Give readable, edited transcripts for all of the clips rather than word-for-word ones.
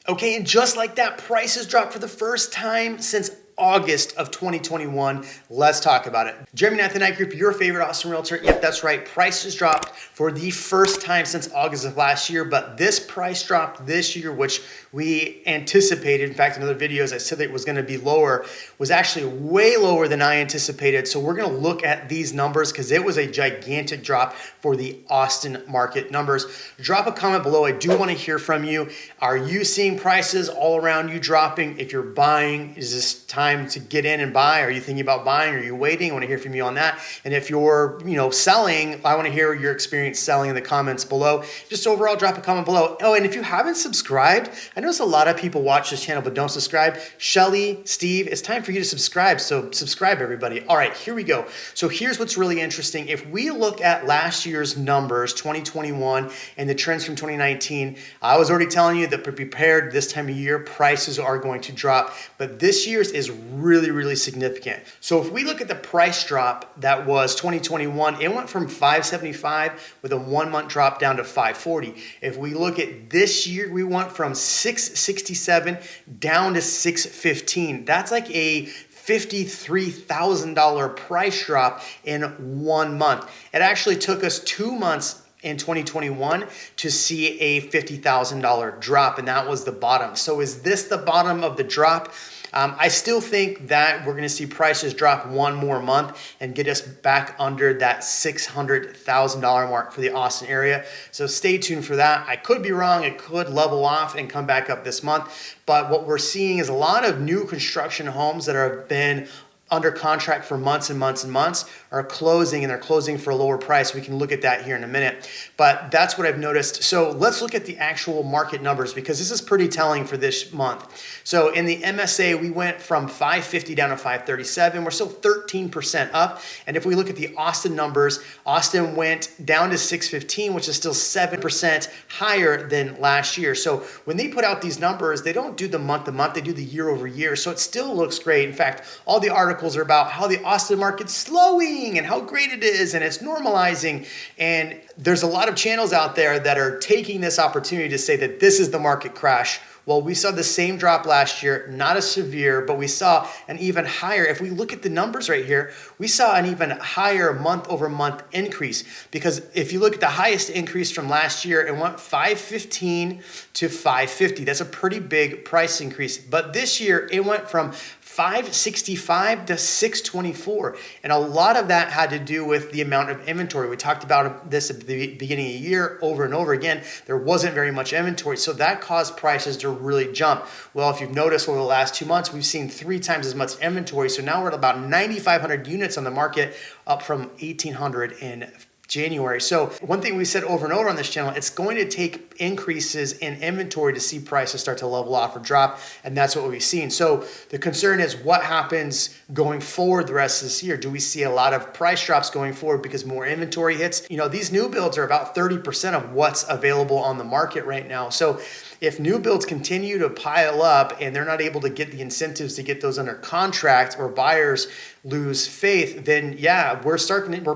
Okay, and just like that, prices dropped for the first time since August of 2021. Let's talk about it. Jeremy Nathan Knight Group, your favorite Austin realtor. Yep, that's right. Prices dropped for the first time since August of last year, but this price drop this year, which we anticipated, in fact, in other videos, I said that it was going to be lower, was actually way lower than I anticipated. So we're going to look at these numbers because it was a gigantic drop for the Austin market numbers. Drop a comment below. I do want to hear from you. Are you seeing prices all around you dropping? If you're buying, is this time to get in and buy? Are you thinking about buying? Are you waiting? I want to hear from you on that. And if you're, selling, I want to hear your experience selling in the comments below. Just overall, drop a comment below. Oh, and if you haven't subscribed, I notice a lot of people watch this channel but don't subscribe. Shelly, Steve, it's time for you to subscribe. So subscribe, everybody. All right, here we go. So here's what's really interesting. If we look at last year's numbers, 2021, and the trends from 2019, I was already telling you that prepared this time of year, prices are going to drop. But this year's is really, really significant. So if we look at the price drop that was 2021, it went from 575 with a 1 month drop down to 540. If we look at this year, we went from 667 down to 615. That's like a $53,000 price drop in 1 month. It actually took us 2 months in 2021 to see a $50,000 drop, and that was the bottom. So is this the bottom of the drop? I still think that we're going to see prices drop one more month and get us back under that $600,000 mark for the Austin area. So stay tuned for that. I could be wrong. It could level off and come back up this month. But what we're seeing is a lot of new construction homes that have been under contract for months and months and months are closing, and they're closing for a lower price. We can look at that here in a minute, but that's what I've noticed. So let's look at the actual market numbers because this is pretty telling for this month. So in the MSA, we went from 550 down to 537. We're still 13% up. And if we look at the Austin numbers, Austin went down to 615, which is still 7% higher than last year. So when they put out these numbers, they don't do the month to month, they do the year over year. So it still looks great. In fact, all the articles are about how the Austin market's slowing and how great it is and it's normalizing. And there's a lot of channels out there that are taking this opportunity to say that this is the market crash. Well, we saw the same drop last year, not as severe, but we saw an even higher. If we look at the numbers right here, we saw an even higher month over month increase, because if you look at the highest increase from last year, it went 515 to 550. That's a pretty big price increase. But this year it went from 565 to 624. And a lot of that had to do with the amount of inventory. We talked about this at the beginning of the year over and over again. There wasn't very much inventory. So that caused prices to really jump. Well, if you've noticed over the last 2 months, we've seen 3 times as much inventory. So now we're at about 9,500 units on the market, up from 1,800 in January. So one thing we said over and over on this channel, it's going to take increases in inventory to see prices start to level off or drop. And that's what we've seen. So the concern is what happens going forward the rest of this year. Do we see a lot of price drops going forward because more inventory hits? These new builds are about 30% of what's available on the market right now. So if new builds continue to pile up and they're not able to get the incentives to get those under contract, or buyers lose faith, then yeah, we'll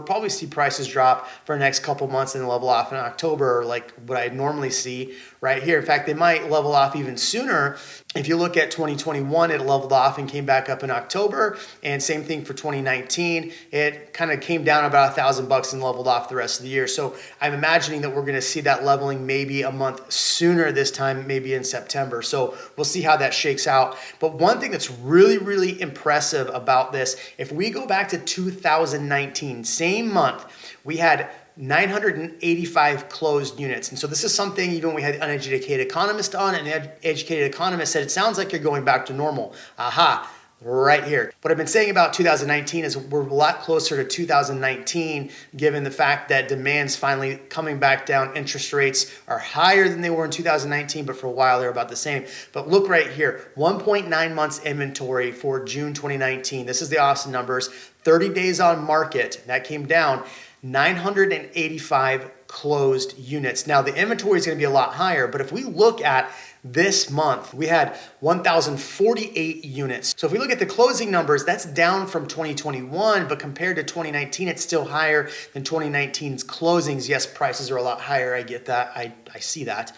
probably see prices drop for the next couple months and level off in October, like what I normally see right here. In fact, they might level off even sooner. If you look at 2021, it leveled off and came back up in October, and same thing for 2019. It kind of came down about $1,000 and leveled off the rest of the year. So I'm imagining that we're going to see that leveling maybe a month sooner this time, maybe in September. So we'll see how that shakes out. But one thing that's really, really impressive about this, if we go back to 2019, same month, we had 985 closed units. And so this is something even we had an uneducated economist on, and the educated economist said, it sounds like you're going back to normal. Aha, right here. What I've been saying about 2019 is we're a lot closer to 2019, given the fact that demand's finally coming back down. Interest rates are higher than they were in 2019, but for a while they're about the same. But look right here, 1.9 months inventory for June 2019. This is the Austin numbers. 30 days on market, that came down. 985 closed units. Now the inventory is going to be a lot higher, but if we look at this month, we had 1,048 units. So if we look at the closing numbers, that's down from 2021, but compared to 2019, it's still higher than 2019's closings. Yes, prices are a lot higher. I get that. I see that.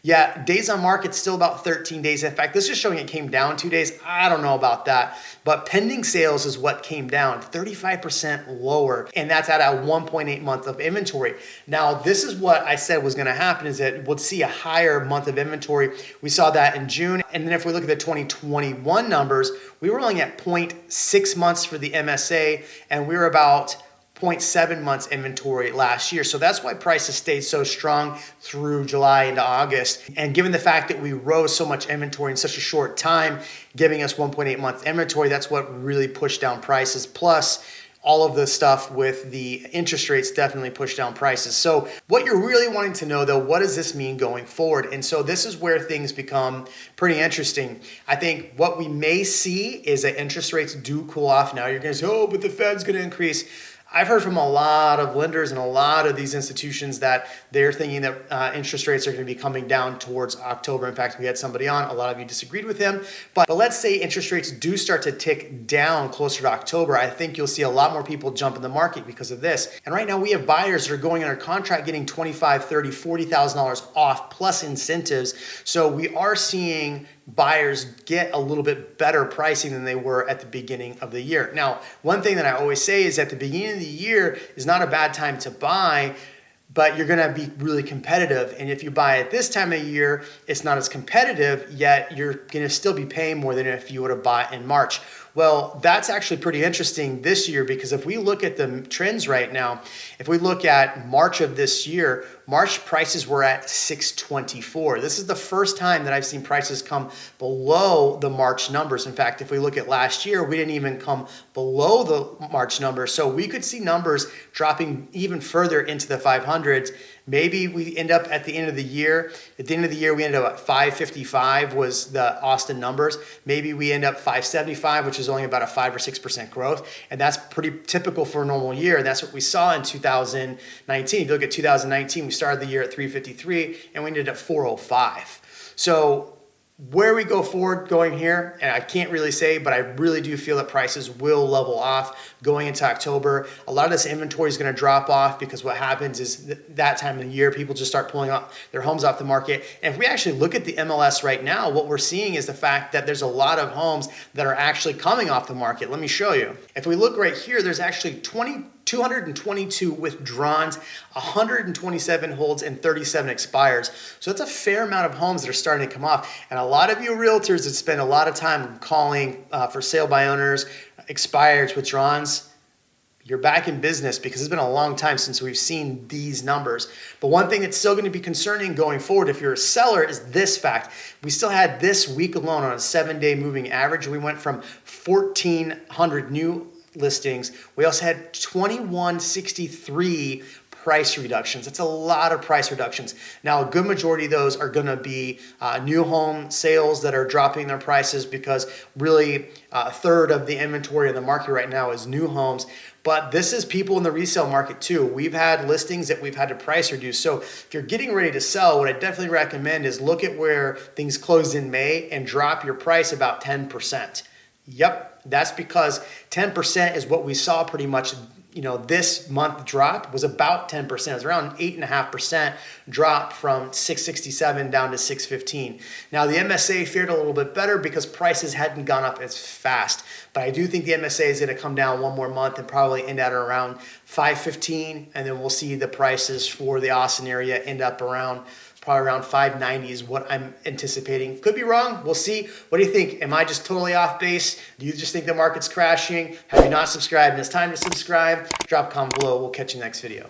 Yeah, days on market still about 13 days. In fact, this is showing it came down 2 days. I don't know about that, but pending sales is what came down 35% lower, and that's at a 1.8 month of inventory. Now, this is what I said was going to happen, is that we'll see a higher month of inventory. We saw that in June, and then if we look at the 2021 numbers, we were only at 0.6 months for the MSA, and we were about 0.7 months inventory last year. So that's why prices stayed so strong through July into August. And given the fact that we rose so much inventory in such a short time, giving us 1.8 month inventory, that's what really pushed down prices. Plus, all of the stuff with the interest rates definitely pushed down prices. So what you're really wanting to know though, what does this mean going forward? And so this is where things become pretty interesting. I think what we may see is that interest rates do cool off. Now you're gonna say, oh, but the Fed's gonna increase. I've heard from a lot of lenders and a lot of these institutions that they're thinking that interest rates are going to be coming down towards October. In fact, we had somebody on, a lot of you disagreed with him, but let's say interest rates do start to tick down closer to October. I think you'll see a lot more people jump in the market because of this. And right now we have buyers that are going under contract getting $25,000, $30,000, $40,000 off plus incentives. So we are seeing buyers get a little bit better pricing than they were at the beginning of the year. Now, one thing that I always say is at the beginning of the year is not a bad time to buy, but you're going to be really competitive. And if you buy at this time of year, it's not as competitive, yet you're going to still be paying more than if you would have bought in March. Well, that's actually pretty interesting this year, because if we look at the trends right now, if we look at March of this year, March prices were at 624. This is the first time that I've seen prices come below the March numbers. In fact, if we look at last year, we didn't even come below the March numbers. So we could see numbers dropping even further into the 500s. Maybe we end up at the end of the year. At the end of the year, we ended up at 555 was the Austin numbers. Maybe we end up 575, which is only about a 5 or 6% growth. And that's pretty typical for a normal year. And that's what we saw in 2019. If you look at 2019, we started the year at 353 and we ended at 405. So where we go forward going here, and I can't really say, but I really do feel that prices will level off going into October. A lot of this inventory is going to drop off because what happens is that time of the year, people just start pulling their homes off the market. And if we actually look at the MLS right now, what we're seeing is the fact that there's a lot of homes that are actually coming off the market. Let me show you. If we look right here, there's actually 222 withdrawns, 127 holds, and 37 expires. So that's a fair amount of homes that are starting to come off. And a lot of you realtors that spend a lot of time calling for sale by owners, expireds, withdrawns, you're back in business, because it's been a long time since we've seen these numbers. But one thing that's still going to be concerning going forward if you're a seller is this fact. We still had this week alone on a 7-day moving average. We went from 1,400 new listings. We also had 2163 price reductions. That's a lot of price reductions. Now, a good majority of those are going to be new home sales that are dropping their prices, because really a third of the inventory in the market right now is new homes. But this is people in the resale market too. We've had listings that we've had to price reduce. So if you're getting ready to sell, what I definitely recommend is look at where things closed in May and drop your price about 10%. Yep, that's because 10% is what we saw pretty much. This month drop was about 10%. It was around 8.5% drop from 667 down to 615. Now the MSA fared a little bit better because prices hadn't gone up as fast. But I do think the MSA is going to come down one more month and probably end at around 515. And then we'll see the prices for the Austin area end up probably around 590 is what I'm anticipating. Could be wrong. We'll see. What do you think? Am I just totally off base? Do you just think the market's crashing? Have you not subscribed? And it's time to subscribe. Drop a comment below. We'll catch you next video.